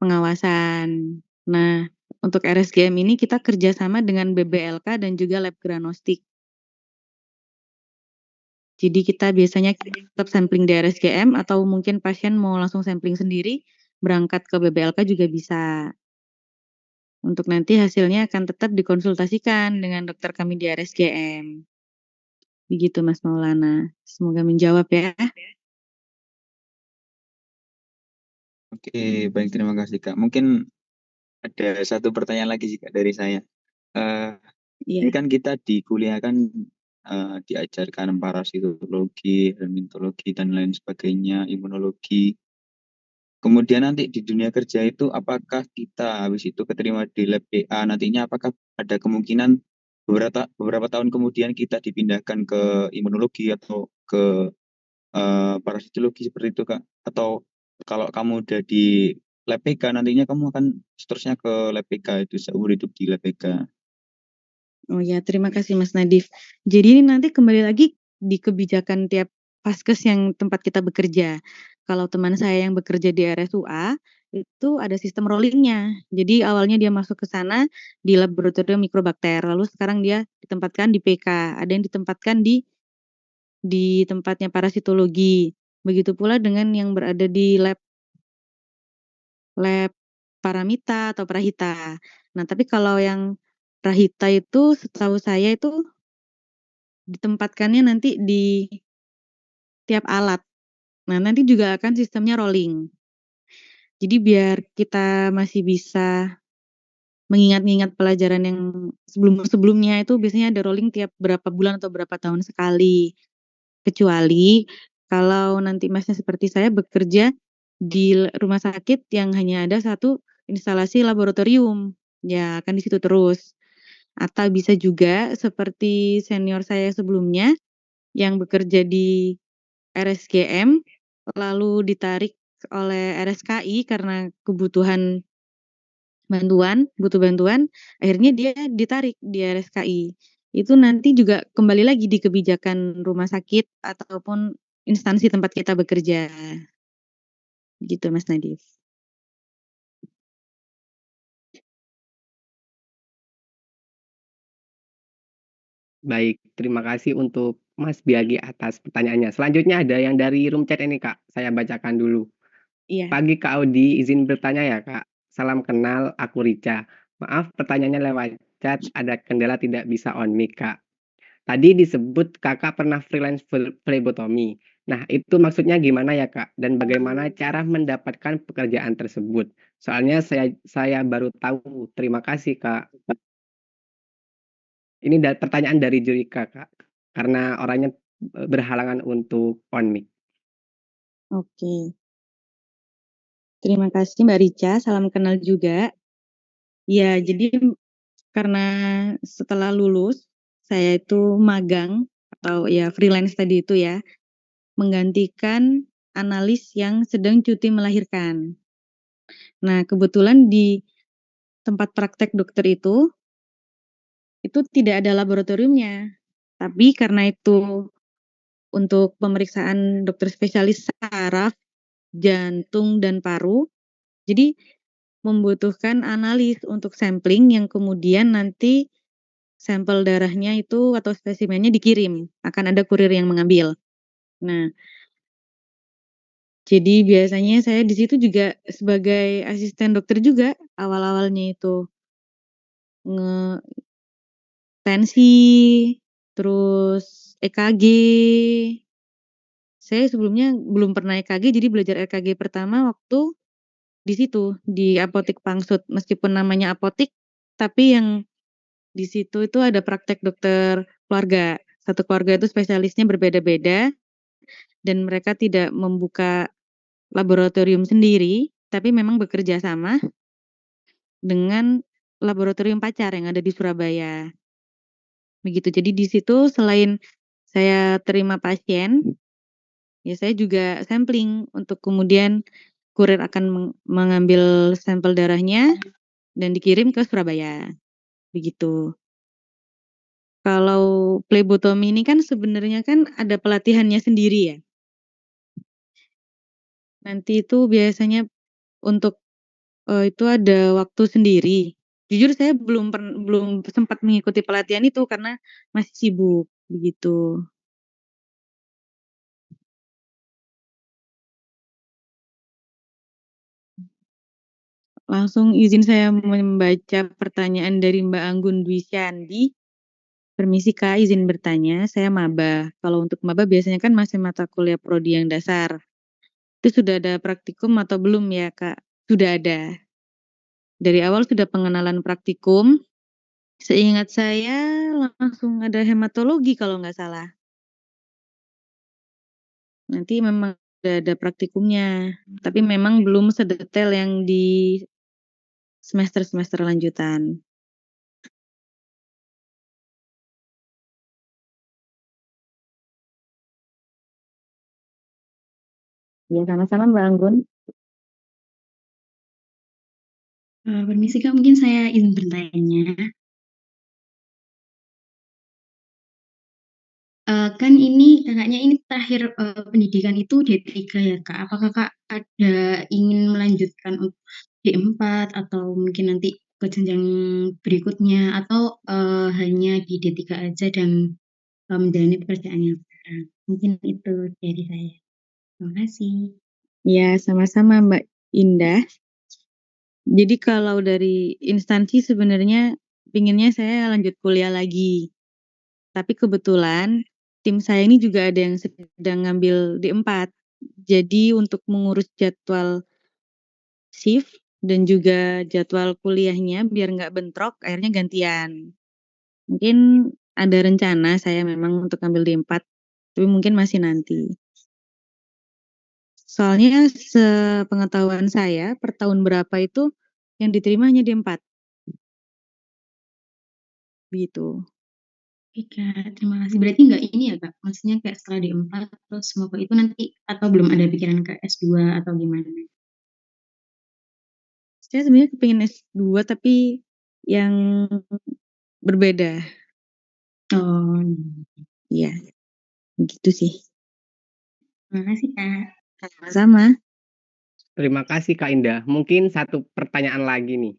[SPEAKER 2] pengawasan. Nah, untuk RSGM ini kita kerjasama dengan BBLK dan juga lab granostik. Jadi kita biasanya tetap sampling di RSGM atau mungkin pasien mau langsung sampling sendiri, berangkat ke BBLK juga bisa. Untuk nanti hasilnya akan tetap dikonsultasikan dengan dokter kami di RSGM. Begitu Mas Maulana. Semoga menjawab ya.
[SPEAKER 9] Oke, baik, terima kasih Kak. Mungkin ada satu pertanyaan lagi sih Kak dari saya. Ini
[SPEAKER 2] Iya.
[SPEAKER 9] kan kita di kuliah kan diajarkan parasitologi, herpetologi dan lain sebagainya, imunologi. Kemudian nanti di dunia kerja itu apakah kita habis itu keterima di lab PA nantinya apakah ada kemungkinan beberapa tahun kemudian kita dipindahkan ke imunologi atau ke parasitologi seperti itu Kak? Atau kalau kamu udah di lab PK nantinya kamu akan seterusnya ke lab PK itu seumur hidup di lab PK.
[SPEAKER 2] Oh ya, terima kasih Mas Nadif. Jadi ini nanti kembali lagi di kebijakan tiap vaskes yang tempat kita bekerja. Kalau teman saya yang bekerja di RSUA, itu ada sistem rollingnya. Jadi awalnya dia masuk ke sana di laboratorium mikrobakter, lalu sekarang dia ditempatkan di PK, ada yang ditempatkan di tempatnya parasitologi. Begitu pula dengan yang berada di lab Paramita atau Prahita. Nah, tapi kalau yang Prahita itu setahu saya itu ditempatkannya nanti di tiap alat. Nah, nanti juga akan sistemnya rolling. Jadi biar kita masih bisa mengingat-ingat pelajaran yang sebelum-sebelumnya itu biasanya ada rolling tiap berapa bulan atau berapa tahun sekali. Kecuali kalau nanti Masnya seperti saya bekerja di rumah sakit yang hanya ada satu instalasi laboratorium, ya akan di situ terus. Atau bisa juga seperti senior saya sebelumnya yang bekerja di RSGM, lalu ditarik oleh RSKI karena butuh bantuan, akhirnya dia ditarik di RSKI. Itu nanti juga kembali lagi di kebijakan rumah sakit ataupun instansi tempat kita bekerja. Gitu Mas Nadif.
[SPEAKER 1] Baik, terima kasih untuk Mas Biagi atas pertanyaannya. Selanjutnya ada yang dari room chat ini Kak, saya bacakan dulu.
[SPEAKER 2] Iya.
[SPEAKER 1] Pagi Kak Audi, izin bertanya ya Kak. Salam kenal, aku Rica. Maaf pertanyaannya lewat chat, ada kendala tidak bisa on mic Kak. Tadi disebut Kakak pernah freelance phlebotomi. Nah, itu maksudnya gimana ya Kak? Dan bagaimana cara mendapatkan pekerjaan tersebut? Soalnya saya baru tahu. Terima kasih Kak. Ini pertanyaan dari Jurika Kak, karena orangnya berhalangan untuk on mic.
[SPEAKER 2] Oke. Terima kasih Mbak Rica, salam kenal juga. Ya, jadi karena setelah lulus, saya itu magang atau ya freelance tadi itu ya, menggantikan analis yang sedang cuti melahirkan. Nah, kebetulan di tempat praktek dokter itu tidak ada laboratoriumnya. Tapi karena itu untuk pemeriksaan dokter spesialis saraf, jantung, dan paru, jadi membutuhkan analis untuk sampling yang kemudian nanti sampel darahnya itu atau spesimennya dikirim, akan ada kurir yang mengambil. Nah, jadi biasanya saya di situ juga sebagai asisten dokter juga awal-awalnya itu tensi, terus EKG. Saya sebelumnya belum pernah EKG, jadi belajar EKG pertama waktu di situ, di Apotik Pangsut. Meskipun namanya apotik, tapi yang di situ itu ada praktek dokter keluarga. Satu keluarga itu spesialisnya berbeda-beda, dan mereka tidak membuka laboratorium sendiri, tapi memang bekerja sama dengan laboratorium pacar yang ada di Surabaya. begitu. Jadi di situ selain saya terima pasien, ya saya juga sampling untuk kemudian kurir akan mengambil sampel darahnya dan dikirim ke Surabaya, begitu. Kalau plebotomi ini kan sebenarnya kan ada pelatihannya sendiri ya. Nanti itu biasanya untuk itu ada waktu sendiri. Jujur saya belum sempat mengikuti pelatihan itu karena masih sibuk, begitu. Langsung izin saya membaca pertanyaan dari Mbak Anggun Dwi Syandi. Permisi Kak, izin bertanya, saya maba. Kalau untuk maba biasanya kan masih mata kuliah prodi yang dasar. Itu sudah ada praktikum atau belum ya Kak? Sudah ada. Dari awal sudah pengenalan praktikum. Seingat saya langsung ada hematologi kalau nggak salah. Nanti memang ada praktikumnya, tapi memang belum sedetail yang di semester-semester lanjutan. Ya, sama-sama Mbak Anggun.
[SPEAKER 6] Permisi Kak, mungkin saya izin bertanya. Kan ini kakaknya ini terakhir pendidikan itu D3 ya Kak. Apakah Kak ada ingin melanjutkan untuk D4 atau mungkin nanti ke jenjang berikutnya atau hanya di D3 aja dan menjalani pekerjaan yang sekarang? Mungkin itu dari saya. Terima kasih.
[SPEAKER 2] Ya, sama-sama Mbak Indah. Jadi kalau dari instansi sebenarnya pinginnya saya lanjut kuliah lagi. Tapi kebetulan tim saya ini juga ada yang sedang ngambil D4. Jadi untuk mengurus jadwal shift dan juga jadwal kuliahnya biar nggak bentrok, akhirnya gantian. Mungkin ada rencana saya memang untuk ambil D4, tapi mungkin masih nanti. Soalnya sepengetahuan saya per tahun berapa itu yang diterima hanya D4. Begitu.
[SPEAKER 6] Oke Kak, terima kasih. Berarti nggak ini ya Kak, maksudnya kayak setelah D4 terus mau ke itu nanti atau belum ada pikiran ke S2 atau gimana?
[SPEAKER 2] Saya sebenarnya kepingin S2 tapi yang berbeda.
[SPEAKER 6] Oh,
[SPEAKER 2] Iya, begitu sih.
[SPEAKER 6] terima kasih Kak.
[SPEAKER 2] Sama-sama.
[SPEAKER 1] Terima kasih Kak Indah. Mungkin satu pertanyaan lagi nih.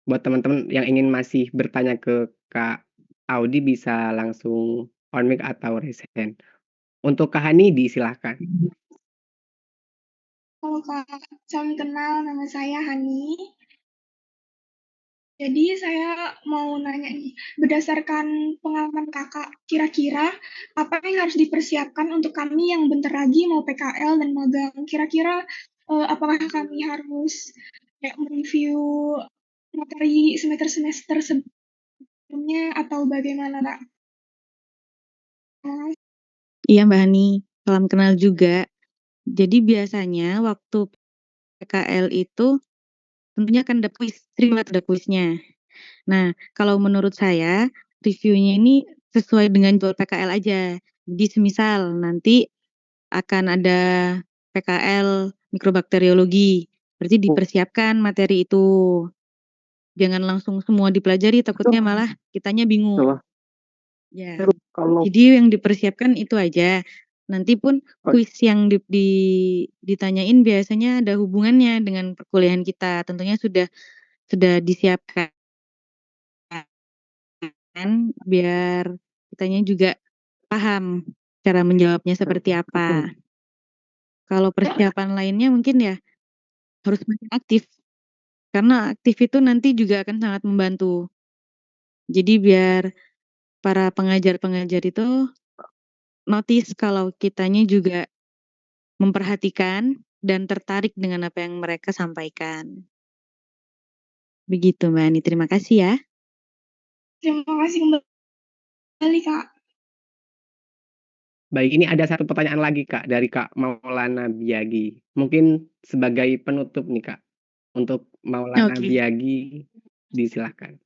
[SPEAKER 1] Buat teman-teman yang ingin masih bertanya ke Kak Audi bisa langsung on mic atau raise hand. Untuk Kak Hani disilahkan.
[SPEAKER 10] Halo Kak, salam kenal, nama saya Hani. Jadi saya mau nanya nih, berdasarkan pengalaman Kakak, kira-kira apa yang harus dipersiapkan untuk kami yang bentar lagi mau PKL dan magang? Kira-kira apakah kami harus kayak mereview materi semester-semester sebelumnya atau bagaimana Kak?
[SPEAKER 2] Iya Mbak Hani, salam kenal juga. Jadi biasanya waktu PKL itu tentunya akan ada kuis, sering banget ada kuisnya. Nah, kalau menurut saya reviewnya ini sesuai dengan jadwal PKL aja. Jadi semisal nanti akan ada PKL mikrobakteriologi, berarti dipersiapkan materi itu. Jangan langsung semua dipelajari, takutnya malah kitanya bingung. Ya, jadi yang dipersiapkan itu aja. Nanti pun kuis yang ditanyain biasanya ada hubungannya dengan perkuliahan kita. Tentunya sudah disiapkan biar kitanya juga paham cara menjawabnya seperti apa. Kalau persiapan lainnya mungkin ya harus makin aktif. Karena aktif itu nanti juga akan sangat membantu. Jadi biar para pengajar-pengajar itu notice kalau kitanya juga memperhatikan dan tertarik dengan apa yang mereka sampaikan. Begitu Mbak Ani, terima kasih ya.
[SPEAKER 10] Terima kasih kembali Kak.
[SPEAKER 1] Baik, ini ada satu pertanyaan lagi Kak dari Kak Maulana Biagi. Mungkin sebagai penutup nih Kak. Untuk Maulana Biagi disilahkan.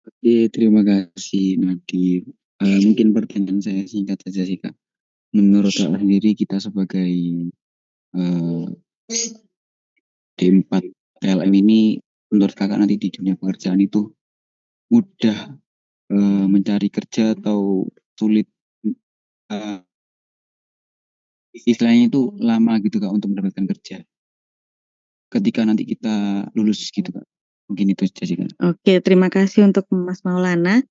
[SPEAKER 9] Oke, terima kasih Nadir. Mungkin pertanyaan saya singkat saja sih Kak. Menurut Kak sendiri kita sebagai eh, D4 TLM ini, menurut Kakak nanti di dunia pekerjaan itu mudah mencari kerja atau sulit, eh, istilahnya itu lama gitu Kak untuk mendapatkan kerja ketika nanti kita lulus gitu Kak. Mungkin itu saja sih Kak.
[SPEAKER 2] Oke, terima kasih untuk Mas Maulana.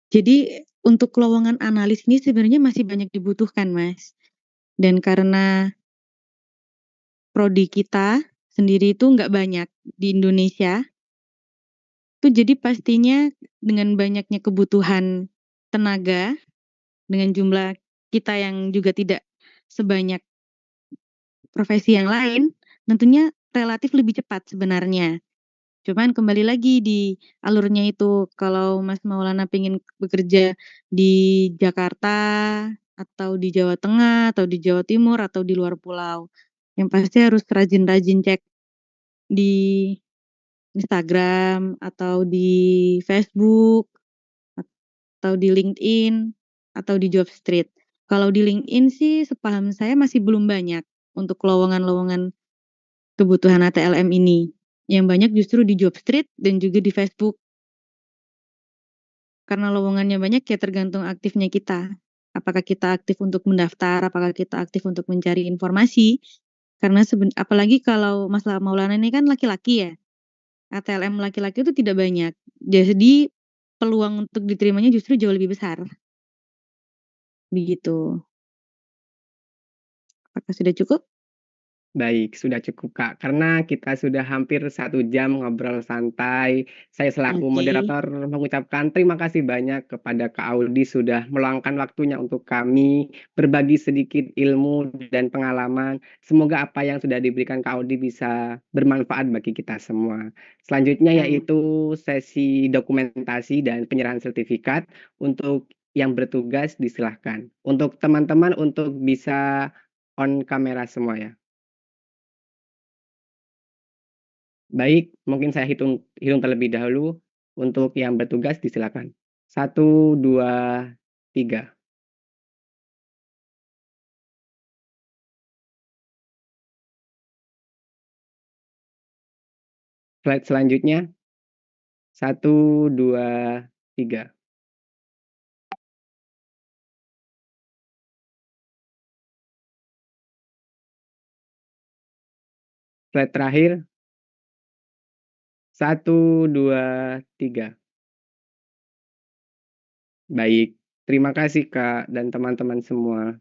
[SPEAKER 2] Jadi untuk lowongan analis ini sebenarnya masih banyak dibutuhkan, Mas. Dan karena prodi kita sendiri itu nggak banyak di Indonesia, itu jadi pastinya dengan banyaknya kebutuhan tenaga, dengan jumlah kita yang juga tidak sebanyak profesi yang lain, tentunya relatif lebih cepat sebenarnya. Cuman kembali lagi di alurnya itu, kalau Mas Maulana pengen bekerja di Jakarta, atau di Jawa Tengah, atau di Jawa Timur, atau di luar pulau, yang pasti harus rajin-rajin cek di Instagram, atau di Facebook, atau di LinkedIn, atau di Jobstreet. Kalau di LinkedIn sih sepaham saya masih belum banyak untuk lowongan-lowongan kebutuhan ATLM ini. Yang banyak justru di Jobstreet dan juga di Facebook. Karena lowongannya banyak ya tergantung aktifnya kita. Apakah kita aktif untuk mendaftar, apakah kita aktif untuk mencari informasi. Karena apalagi kalau Mas Maulana ini kan laki-laki ya. ATLM laki-laki itu tidak banyak. Jadi peluang untuk diterimanya justru jauh lebih besar. Begitu. Apakah sudah cukup?
[SPEAKER 1] Baik, sudah cukup Kak. Karena kita sudah hampir 1 jam ngobrol santai. Saya selaku
[SPEAKER 2] Oke.
[SPEAKER 1] moderator mengucapkan terima kasih banyak kepada Kak Audi sudah meluangkan waktunya untuk kami berbagi sedikit ilmu dan pengalaman. Semoga apa yang sudah diberikan Kak Audi bisa bermanfaat bagi kita semua. Selanjutnya yaitu sesi dokumentasi dan penyerahan sertifikat. Untuk yang bertugas disilahkan. Untuk teman-teman untuk bisa on kamera semua ya. Baik, mungkin saya hitung terlebih dahulu. Untuk yang bertugas disilakan. 1, 2, 3. Slide selanjutnya. 1, 2, 3. Slide terakhir. 1, 2, 3. Baik, terima kasih Kak dan teman-teman semua.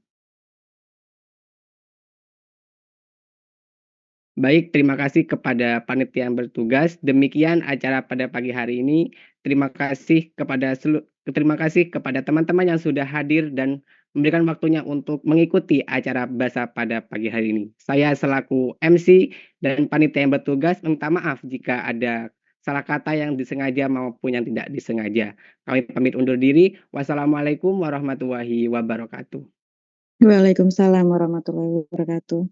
[SPEAKER 1] Baik, terima kasih kepada panitia yang bertugas. Demikian acara pada pagi hari ini. Terima kasih kepada teman-teman yang sudah hadir dan memberikan waktunya untuk mengikuti acara Bahasa pada pagi hari ini. Saya selaku MC dan panitia yang bertugas minta maaf jika ada salah kata yang disengaja maupun yang tidak disengaja. Kami pamit undur diri. Wassalamualaikum warahmatullahi wabarakatuh.
[SPEAKER 2] Waalaikumsalam warahmatullahi wabarakatuh.